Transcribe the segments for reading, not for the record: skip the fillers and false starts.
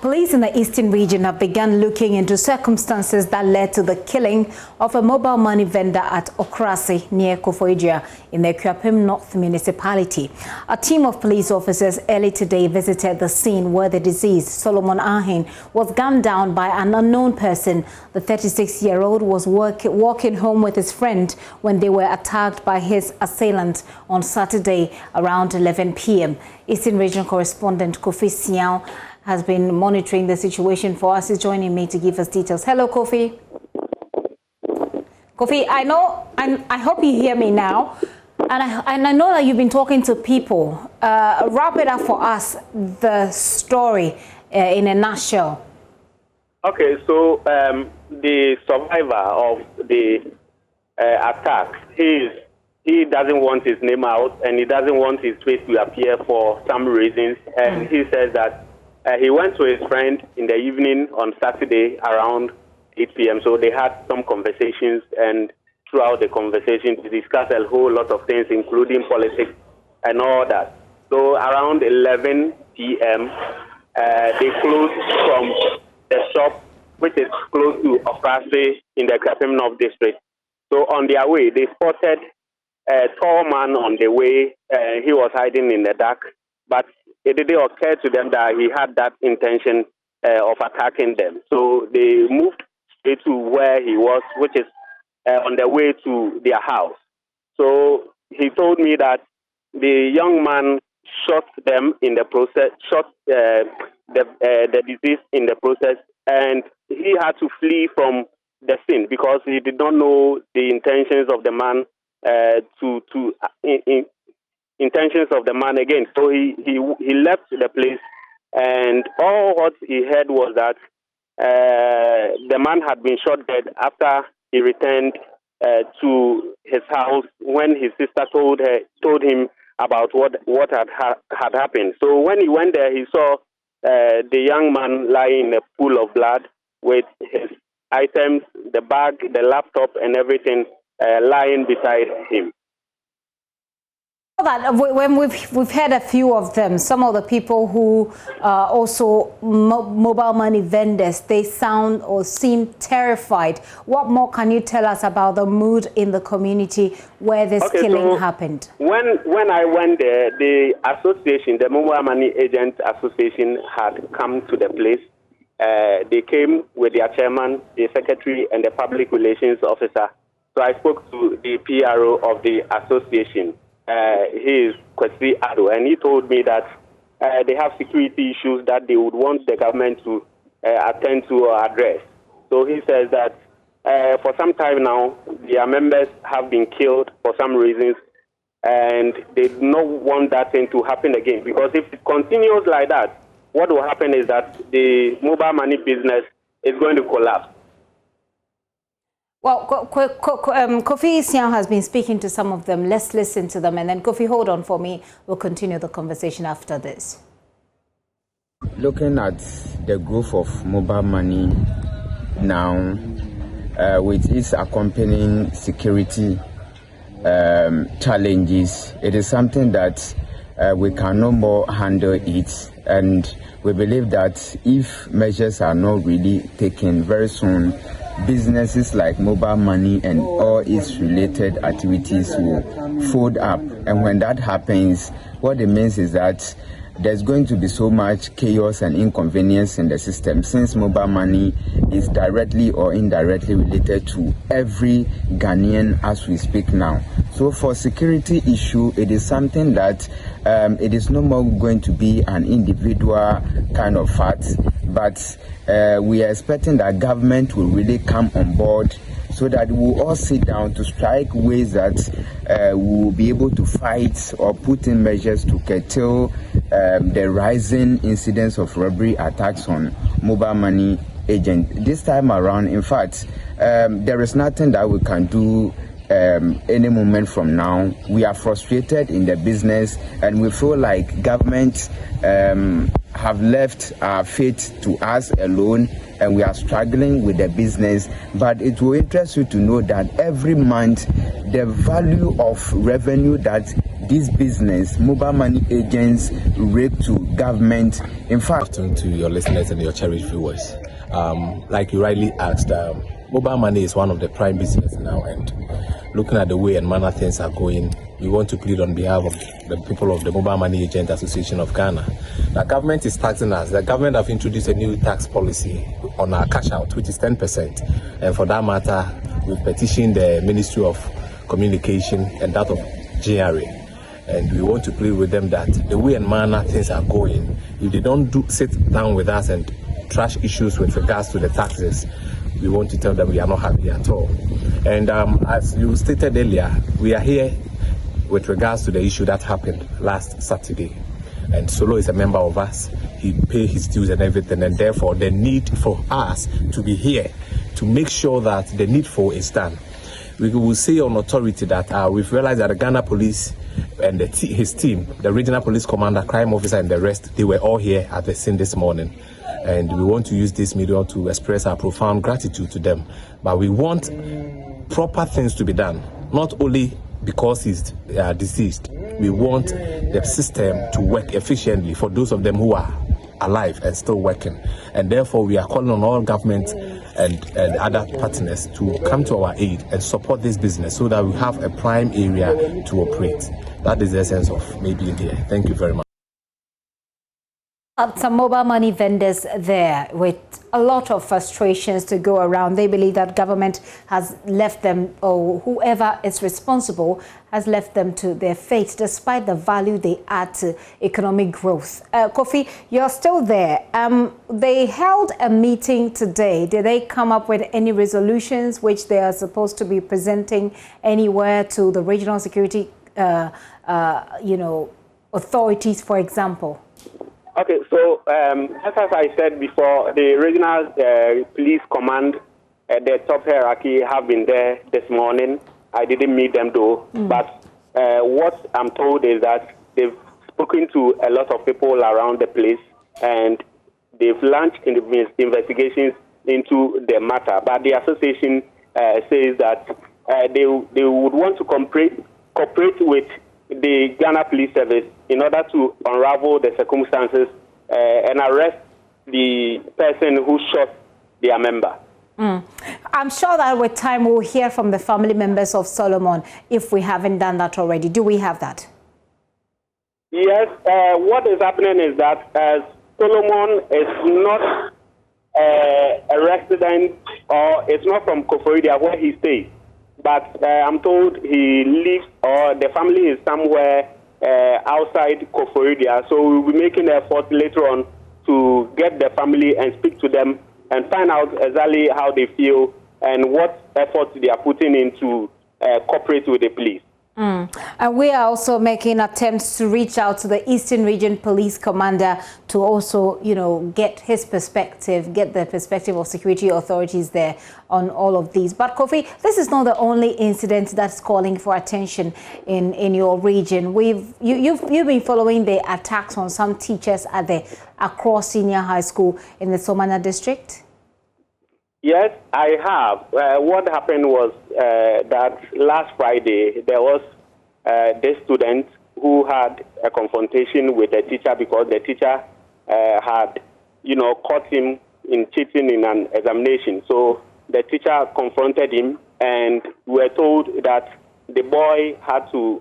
Police in the eastern region have begun looking into circumstances that led to the killing of a mobile money vendor at Okrasi near Koforidua in the Akuapem North municipality. A team of police officers early today visited the scene where the deceased, Solomon Ahin, was gunned down by an unknown person. The 36-year-old was walking home with his friend when they were attacked by his assailant on Saturday around 11 p.m. Eastern Region correspondent Kofi Siao has been monitoring the situation for us. He's joining me to give us details. Hello, Kofi. Kofi, I hope you hear me now. And I know that you've been talking to people. Wrap it up for us, the story in a nutshell. Okay, so the survivor of the attack, he doesn't want his name out and he doesn't want his face to appear for some reasons. And he says that he went to his friend in the evening on Saturday around 8 p.m. So they had some conversations, and throughout the conversation, they discussed a whole lot of things, including politics and all that. So around 11 p.m., they closed from the shop, which is close to Okrasi in the Akuapem North district. So on their way, they spotted a tall man on the way. He was hiding in the dark, but it didn't occur to them that he had that intention of attacking them. So they moved straight to where he was, which is on the way to their house. So he told me that the young man shot them in the process, shot the deceased in the process, and he had to flee from the scene because he did not know the intentions of the man intentions of the man again. So he left the place, and all what he heard was that the man had been shot dead after he returned to his house when his sister told him about what had happened. So when he went there, he saw the young man lying in a pool of blood with his items, the bag, the laptop, and everything lying beside him. That when we've had a few of them, some of the people who are also mobile money vendors, they sound or seem terrified. What more can you tell us about the mood in the community where this killing happened? When I went there, the association, the Mobile Money Agent Association, had come to the place. They came with their chairman, the secretary, and the public relations officer. So I spoke to the PRO of the association. He is Kwesi Ado, and he told me that they have security issues that they would want the government to attend to or address. So he says that for some time now, their members have been killed for some reasons, and they do not want that thing to happen again, because if it continues like that, what will happen is that the mobile money business is going to collapse. Well, Kofi Siao has been speaking to some of them. Let's listen to them. And then, Kofi, hold on for me. We'll continue the conversation after this. Looking at the growth of mobile money now, with its accompanying security challenges, it is something that we can no more handle it. And we believe that if measures are not really taken very soon, businesses like mobile money and all its related activities will fold up. And when that happens, what it means is that there's going to be so much chaos and inconvenience in the system, since mobile money is directly or indirectly related to every Ghanaian as we speak now. So for security issue, it is something that it is no more going to be an individual kind of fact, but we are expecting that government will really come on board so that we'll all sit down to strike ways that we will be able to fight or put in measures to curtail the rising incidence of robbery attacks on mobile money agents. This time around, in fact, there is nothing that we can do any moment from now. We are frustrated in the business, and we feel like government have left our fate to us alone, and we are struggling with the business. But it will interest you to know that every month the value of revenue that this business, mobile money agents rape to government. In fact, to your listeners and your cherished viewers, like you rightly asked, mobile money is one of the prime business now, and looking at the way and manner things are going, we want to plead on behalf of the people of the Mobile Money Agent Association of Ghana. The government is taxing us. The government have introduced a new tax policy on our cash out, which is 10%. And for that matter, we've petitioned the Ministry of Communication and that of GRA. And we want to plead with them that the way and manner things are going, if they don't sit down with us and trash issues with regards to the taxes, we want to tell them we are not happy at all. And as you stated earlier, we are here with regards to the issue that happened last Saturday. And Solo is a member of us. He paid his dues and everything, and therefore the need for us to be here to make sure that the needful is done. We will say on authority that we've realized that the Ghana Police and his team, the Regional Police Commander, Crime Officer, and the rest, they were all here at the scene this morning. And we want to use this medium to express our profound gratitude to them. But we want proper things to be done, not only because he's deceased. We want the system to work efficiently for those of them who are alive and still working. And therefore, we are calling on all government and other partners to come to our aid and support this business so that we have a prime area to operate. That is the essence of me being here. Thank you very much. Some mobile money vendors there with a lot of frustrations to go around. They believe that government has left them, or whoever is responsible has left them to their fate, despite the value they add to economic growth. Kofi, you're still there. They held a meeting today. Did they come up with any resolutions which they are supposed to be presenting anywhere to the regional security, authorities, for example? Okay, so as I said before, the regional police command, the top hierarchy have been there this morning. I didn't meet them though, but what I'm told is that they've spoken to a lot of people around the place and they've launched investigations into the matter. But the association says that they would want to cooperate with the Ghana Police Service in order to unravel the circumstances and arrest the person who shot their member. I'm sure that with time we'll hear from the family members of Solomon if we haven't done that already. Do we have that? Yes. What is happening is that Solomon is not a resident, or it's not from Koforidua where he stays. But I'm told he lives, or the family is somewhere outside Koforidua. So we'll be making an effort later on to get the family and speak to them and find out exactly how they feel and what efforts they are putting into cooperate with the police. And we are also making attempts to reach out to the Eastern Region Police Commander to also, get his perspective, get the perspective of security authorities there on all of these. But Kofi, this is not the only incident that's calling for attention in your region. You've been following the attacks on some teachers at the Akro Senior High School in the Somana district. Yes, I have. What happened was that last Friday there was this student who had a confrontation with the teacher because the teacher had, caught him in cheating in an examination. So the teacher confronted him, and we were told that the boy had to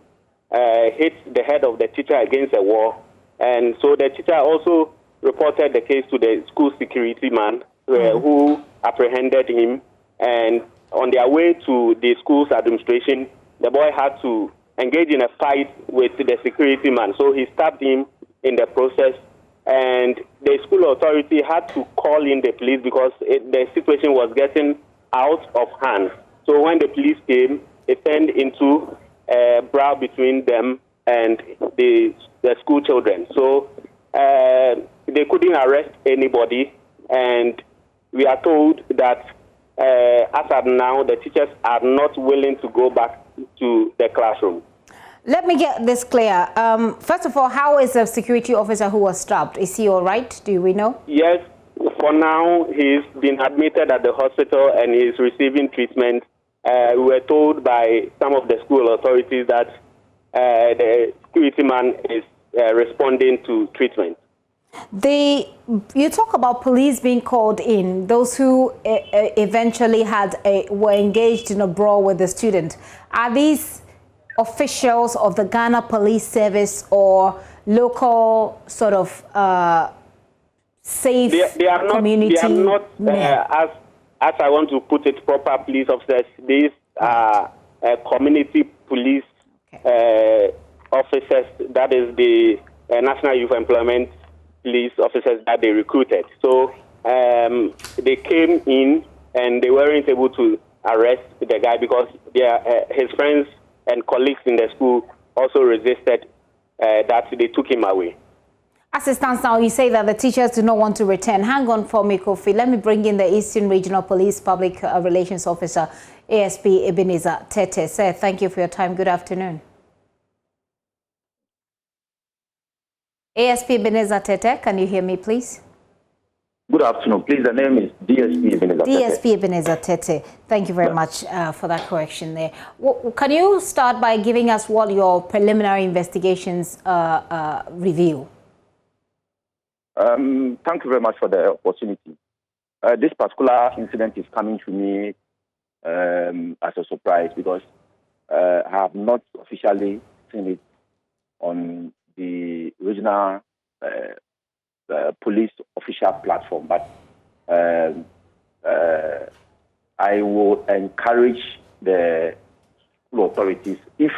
hit the head of the teacher against a wall. And so the teacher also reported the case to the school security man who apprehended him, and on their way to the school's administration, the boy had to engage in a fight with the security man. So he stabbed him in the process, and the school authority had to call in the police because the situation was getting out of hand. So when the police came, it turned into a brawl between them and the school children. So they couldn't arrest anybody, and we are told that as of now, the teachers are not willing to go back to the classroom. Let me get this clear. First of all, how is the security officer who was stabbed? Is he all right? Do we know? Yes, for now, he's been admitted at the hospital and he's receiving treatment. We were told by some of the school authorities that the security man is responding to treatment. You talk about police being called in, those who eventually were engaged in a brawl with the student. Are these officials of the Ghana Police Service or local sort of safe community? They are not as I want to put it, proper police officers. These are community police officers. That is the National Youth Employment Police officers that they recruited. So they came in and they weren't able to arrest the guy because his friends and colleagues in the school also resisted that they took him away. As it stands now, you say that the teachers do not want to return. Hang on for me, Kofi. Let me bring in the Eastern Regional Police Public Relations Officer, ASP Ebenezer Tete. Sir, thank you for your time. Good afternoon. ASP Ebenezer Tete, can you hear me, please? Good afternoon. Please, the name is DSP Ebenezer Tete. DSP Ebenezer Tete. Thank you very much for that correction there. Can you start by giving us what your preliminary investigations reveal? Thank you very much for the opportunity. This particular incident is coming to me as a surprise because I have not officially seen it on the regional police official platform, but I will encourage the school authorities, if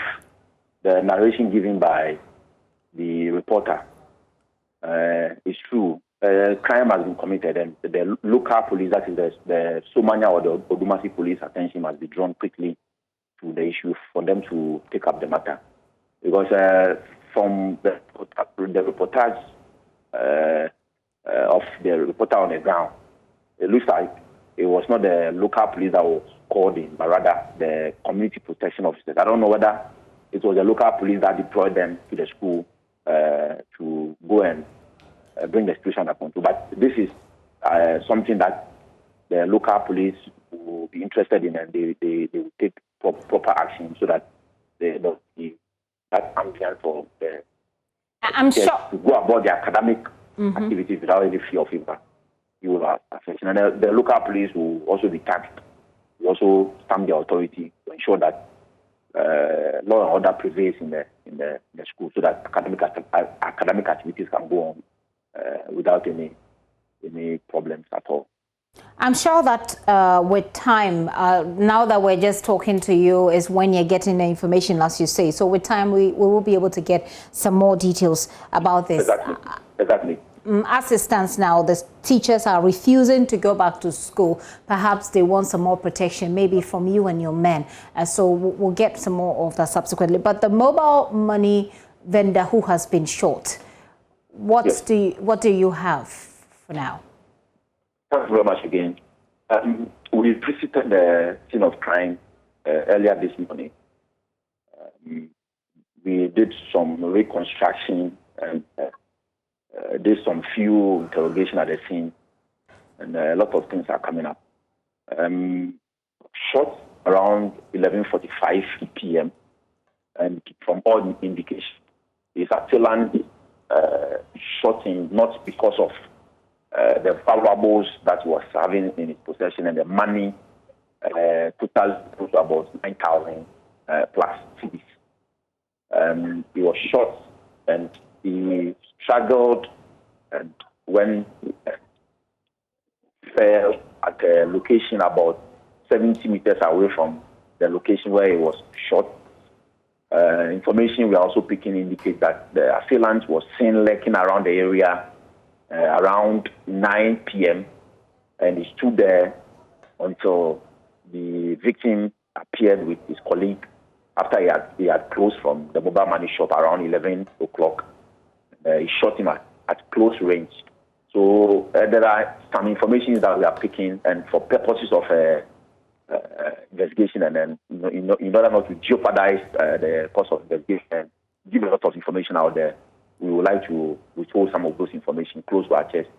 the narration given by the reporter is true, crime has been committed, and the local police, that is the Somanya or the Odumasi police, attention must be drawn quickly to the issue for them to take up the matter. Because from the reportage of the reporter on the ground, it looks like it was not the local police that was called in, but rather the community protection officers. I don't know whether it was the local police that deployed them to the school to go and bring the situation under control. But this is something that the local police will be interested in, and they will take proper action so that that ambience for the I'm sure to go about the academic activities without any fear of impact. You will affect, and the local police will also be tasked. We also stamp the authority to ensure that law and order prevails in the school, so that academic activities can go on without any problems at all. I'm sure that with time, now that we're just talking to you is when you're getting the information, as you say. So with time, we will be able to get some more details about this. Exactly. As it stands now, the teachers are refusing to go back to school. Perhaps they want some more protection, maybe from you and your men. So we'll get some more of that subsequently. But the mobile money vendor who has been shot, what do you have for now? Thank you very much again. We visited the scene of crime earlier this morning. We did some reconstruction and did some few interrogation at the scene, and a lot of things are coming up. Shot around 11:45 p.m. and from all indications, his assailant shot him not because of the valuables that he was having in his possession and the money, total was about 9,000 plus cedis. He was shot and he struggled, and when he fell at a location about 70 meters away from the location where he was shot, information we are also picking indicate that the assailant was seen lurking around the area around 9 p.m. and he stood there until the victim appeared with his colleague after he had closed from the mobile money shop around 11 o'clock. He shot him at close range. So there are some information that we are picking, and for purposes of investigation, and then in order not to jeopardize the course of investigation, give a lot of information out there, we would like to withhold some of those information close to our chest.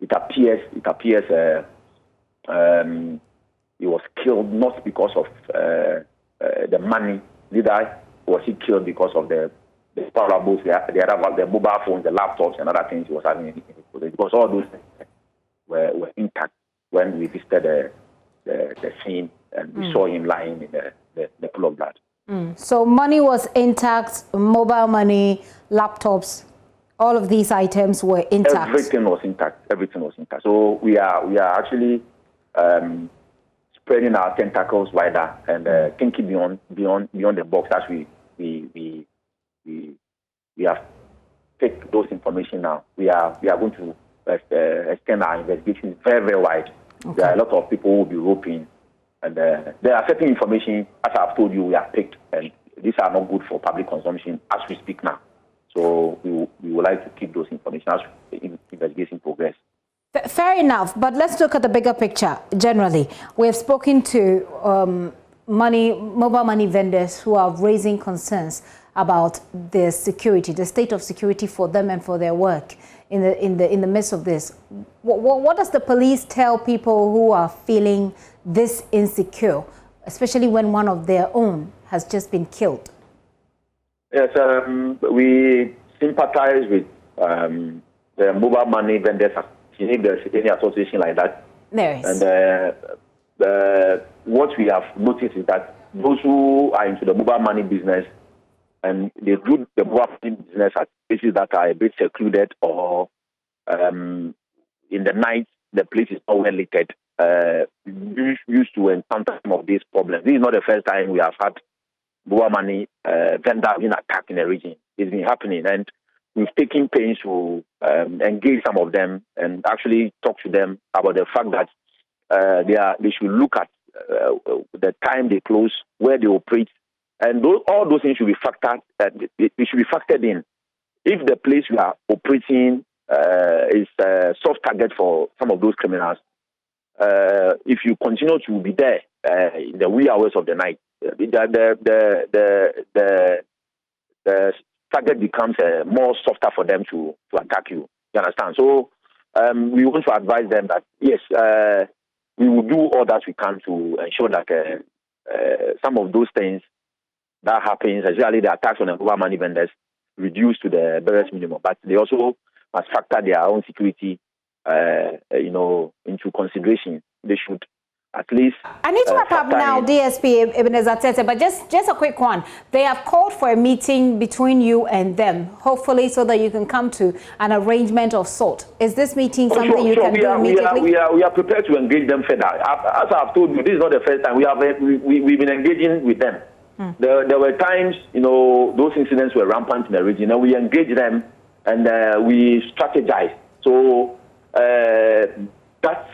It appears he was killed not because of the money, neither was he killed because of the parables, the mobile phones, the laptops, and other things he was having in his possession? Because all those things were intact when we visited the scene and we saw him lying in the pool of blood. So money was intact, mobile money, laptops, all of these items were intact. Everything was intact. Everything was intact. So we are actually spreading our tentacles wider and thinking beyond the box as we have taken those information now. We are going to extend our investigation very, very wide. Okay. There are a lot of people who will be roping, and there are certain information, as I've told you, we have picked, and these are not good for public consumption as we speak now. So we would like to keep those information as investigation progress. Fair enough, but let's look at the bigger picture generally. We have spoken to mobile money vendors who are raising concerns about the security, the state of security for them and for their work in the midst of this. What does the police tell people who are feeling this insecure, especially when one of their own has just been killed? Yes, we sympathize with the mobile money vendors. If there's any association like that. There is. And what we have noticed is that those who are into the mobile money business and they do the mobile money business at places that are a bit secluded or in the night, the place is not well lit. Used to encounter some of these problems. This is not the first time we have had mobile money vendors being attacked in the region. It's been happening, and we've taken pains to engage some of them and actually talk to them about the fact that they should look at the time they close, where they operate, and all those things should be factored. They should be factored in. If the place we are operating is a soft target for some of those criminals, if you continue to be there in the wee hours of the night, the target becomes more softer for them to attack you. You understand? So we want to advise them that, yes, we will do all that we can to ensure that some of those things that happens, especially the attacks on the mobile money vendors, reduce to the barest minimum. But they also must factor their own security, into consideration. They should at least. I need to wrap up now, DSP Ebenezer Tete, but just a quick one. They have called for a meeting between you and them, hopefully, so that you can come to an arrangement of sort. Is this meeting something you can do immediately? We are prepared to engage them further. As I've told you, this is not the first time we've been engaging with them. There were times, those incidents were rampant in the region, and we engaged them and we strategized. So that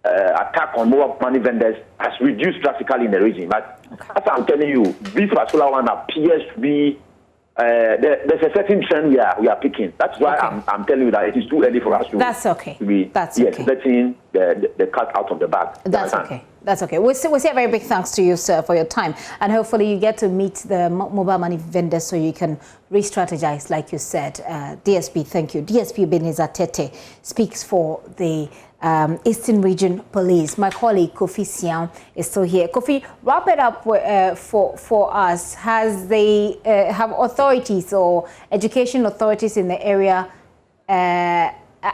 attack on mobile money vendors has reduced drastically in the region. But as I'm telling you, this particular one appears to be there's a certain trend we are picking. That's why I'm telling you that it is too early for us to. That's okay. To be, letting the cat out of the bag. That's okay. That's okay. We'll say a very big thanks to you, sir, for your time. And hopefully you get to meet the mobile money vendors so you can re-strategize, like you said. DSP, thank you. DSP Ebenezer Tete speaks for the Eastern Region Police. My colleague Kofi Sian is still here. Kofi, wrap it up for us. Have authorities or education authorities in the area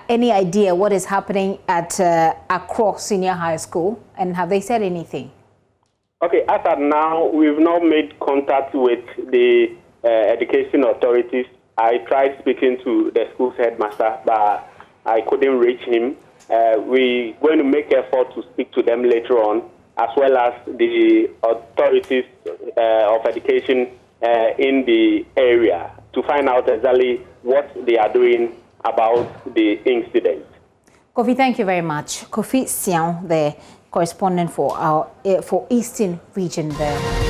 any idea what is happening at Akro Senior High School, and have they said anything? Okay, as of now, we've not made contact with the education authorities. I tried speaking to the school's headmaster, but I couldn't reach him. We're going to make effort to speak to them later on, as well as the authorities of education in the area to find out exactly what they are doing about the incident. Kofi, thank you very much. Kofi Sian, the correspondent for Eastern Region there.